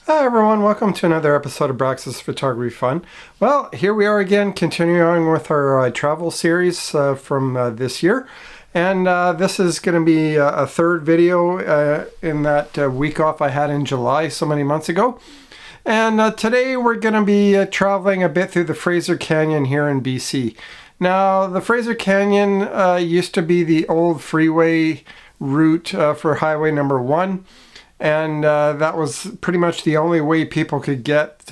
Hi everyone, welcome to another episode of Braxus Photography Fun. Well, here we are again, continuing on with our travel series from this year. And this is going to be a third video in that week off I had in July so many months ago. And today we're going to be traveling a bit through the Fraser Canyon here in BC. Now, the Fraser Canyon used to be the old freeway route for Highway number 1. And that was pretty much the only way people could get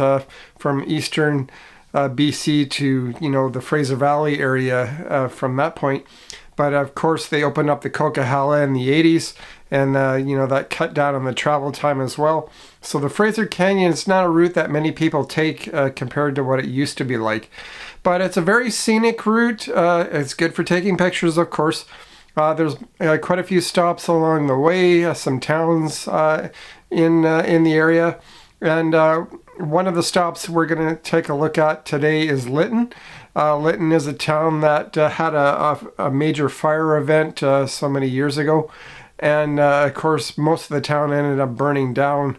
from eastern BC to, the Fraser Valley area from that point. But of course, they opened up the Coquihalla in the 80s, and that cut down on the travel time as well. So the Fraser Canyon is not a route that many people take compared to what it used to be like. But it's a very scenic route. It's good for taking pictures, of course. There's quite a few stops along the way, some towns in the area, and one of the stops we're going to take a look at today is Lytton. Lytton is a town that had a major fire event so many years ago, and of course most of the town ended up burning down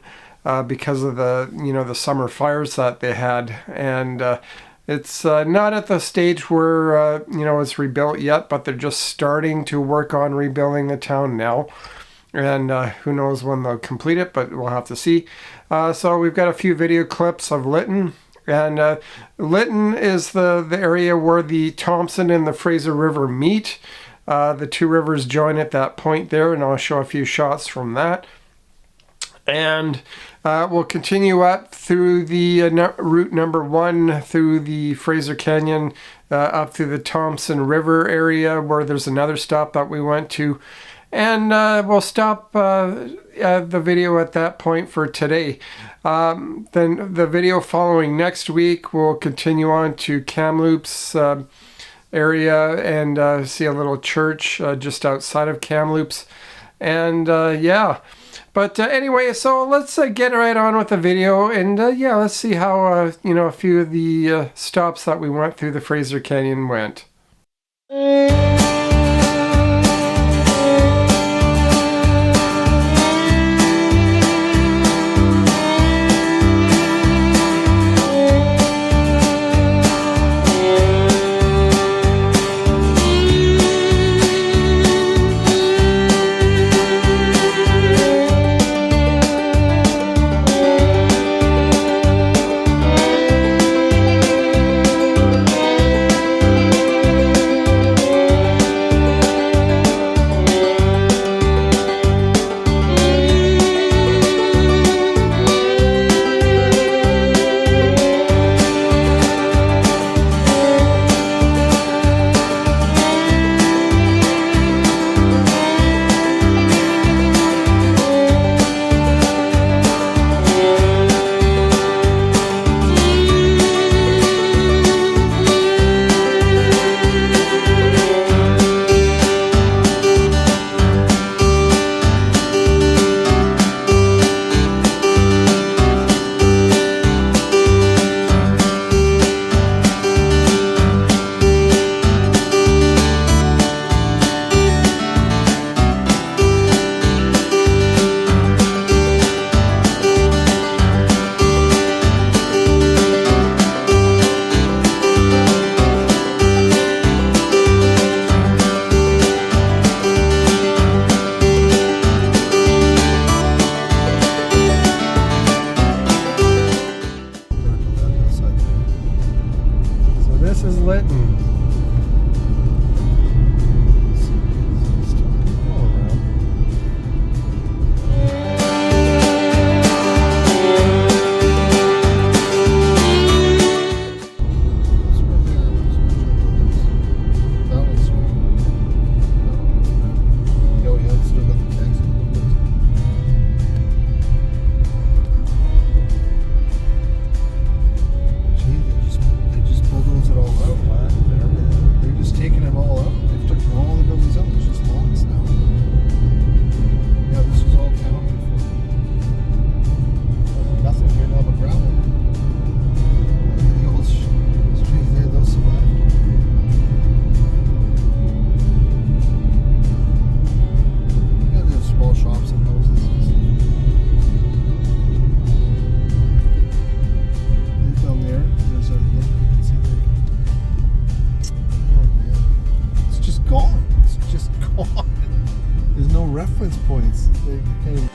because of the summer fires that they had, and it's not at the stage where, it's rebuilt yet, but they're just starting to work on rebuilding the town now. And who knows when they'll complete it, but we'll have to see. So we've got a few video clips of Lytton. And Lytton is the area where the Thompson and the Fraser River meet. The two rivers join at that point there, and I'll show a few shots from that. And we'll continue up through the route number 1 through the Fraser Canyon up through the Thompson River area where there's another stop that we went to. And we'll stop the video at that point for today. Then the video following next week, we'll continue on to Kamloops area and see a little church just outside of Kamloops. And yeah. But anyway, so let's get right on with the video, and let's see how a few of the stops that we went through the Fraser Canyon went. This is Lytton. They just bulldoze it all out, man. reference points. They kind of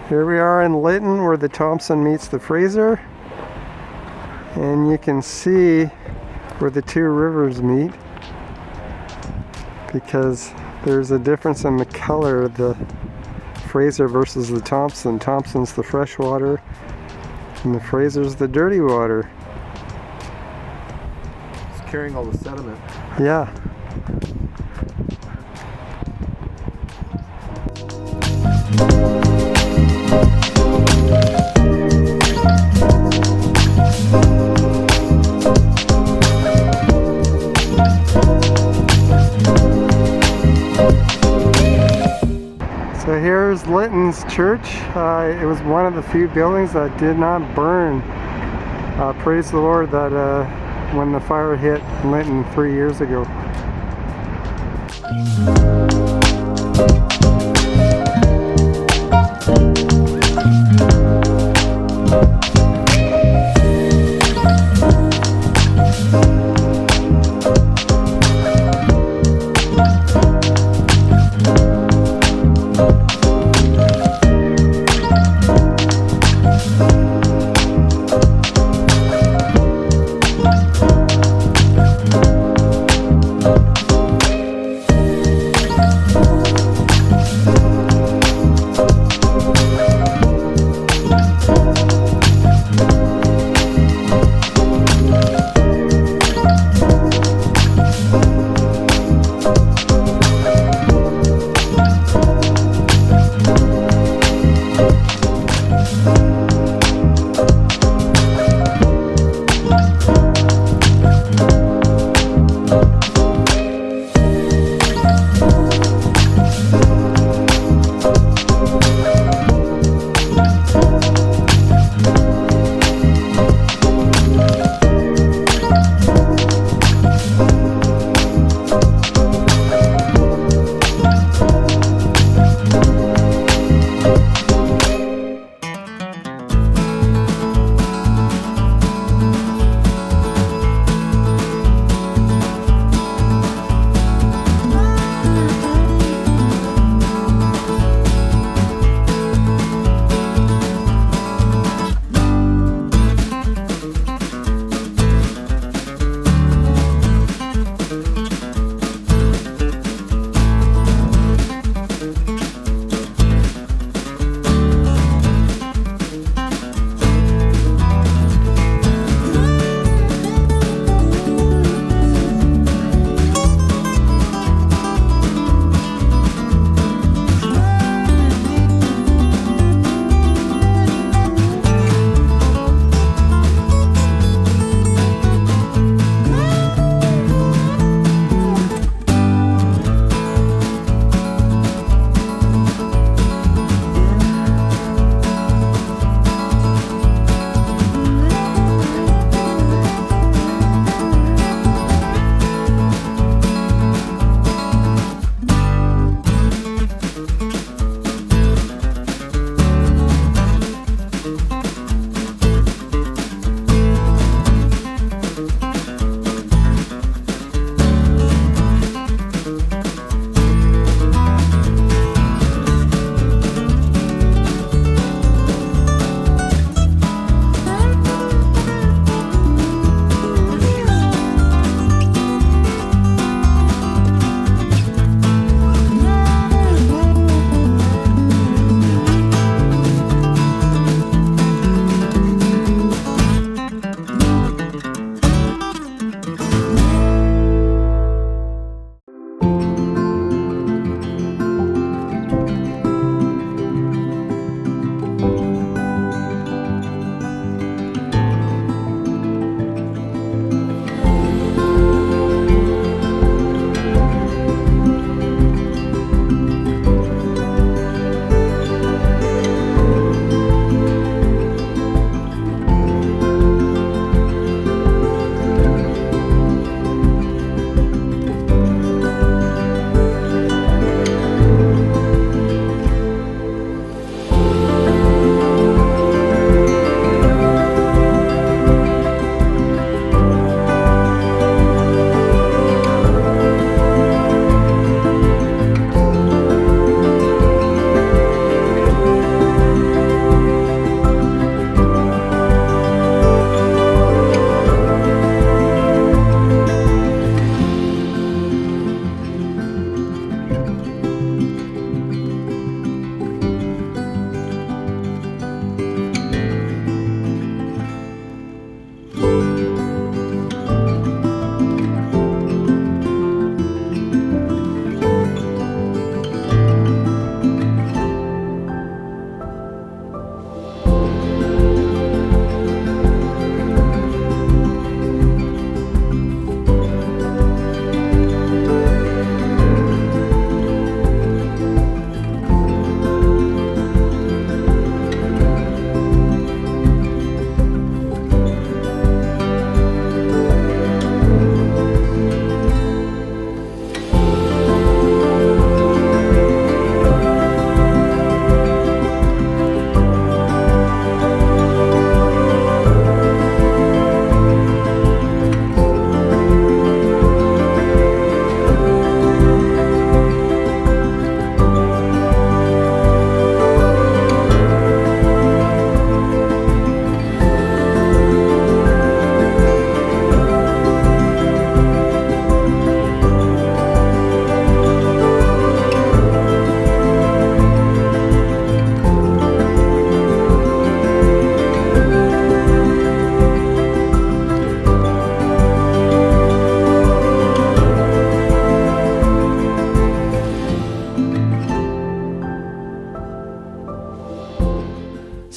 Here we are in Lytton where the Thompson meets the Fraser, and you can see where the two rivers meet because there's a difference in the color of the Fraser versus the Thompson. Thompson's the fresh water and the Fraser's the dirty water. it's carrying all the sediment. Yeah. So here's Lytton's church. It was one of the few buildings that did not burn. Praise the Lord that when the fire hit Lytton 3 years ago.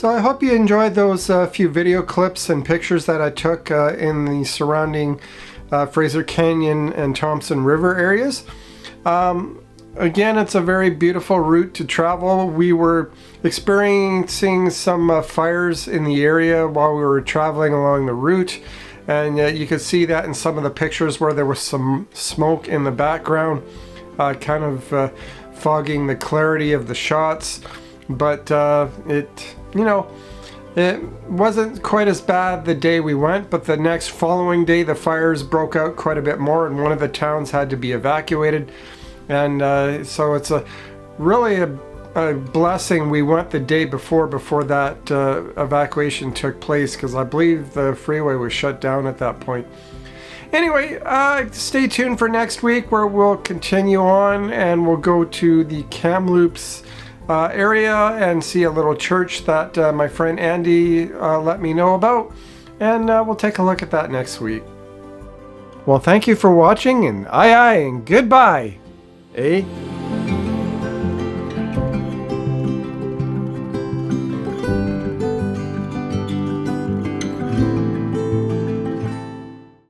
So I hope you enjoyed those few video clips and pictures that I took in the surrounding Fraser Canyon and Thompson River areas. Again, it's a very beautiful route to travel. We were experiencing some fires in the area while we were traveling along the route, and you could see that in some of the pictures where there was some smoke in the background, kind of fogging the clarity of the shots. But it wasn't quite as bad the day we went, but the next following day the fires broke out quite a bit more, and one of the towns had to be evacuated. And so it's really a blessing we went the day before that evacuation took place, because I believe the freeway was shut down at that point. Anyway, stay tuned for next week, where we'll continue on and we'll go to the Kamloops area and see a little church that my friend Andy let me know about, and we'll take a look at that next week. Well, thank you for watching, and aye and goodbye. Eh?